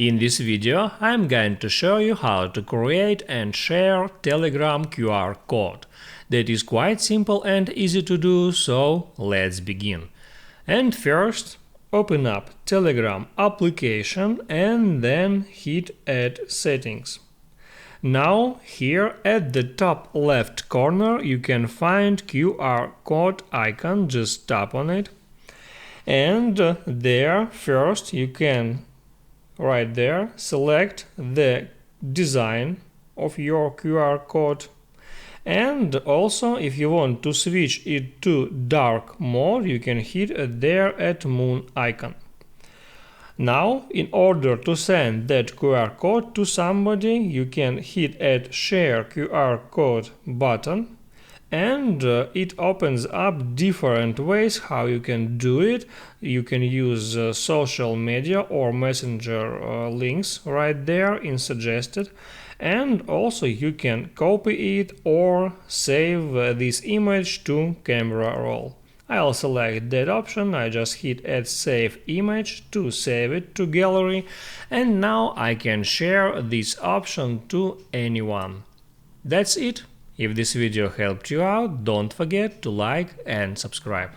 In this video, I'm going to show you how to create and share Telegram QR code. That is quite simple and easy to do, so let's begin. And first, open up Telegram application and then hit Add Settings. Now, here at the top left corner you can find QR code icon, just tap on it. And there first you can right there select the design of your QR code, and also if you want to switch it to dark mode you can hit there at moon icon. Now, in order to send that QR code to somebody, you can hit at Share QR Code button, and it opens up different ways how you can do it. You can use social media or messenger links right there in suggested, and also you can copy it or save this image to camera roll. I'll select that option, I just hit Add Save Image to save it to gallery, and now I can share this option to anyone. That's it. If this video helped you out, don't forget to like and subscribe.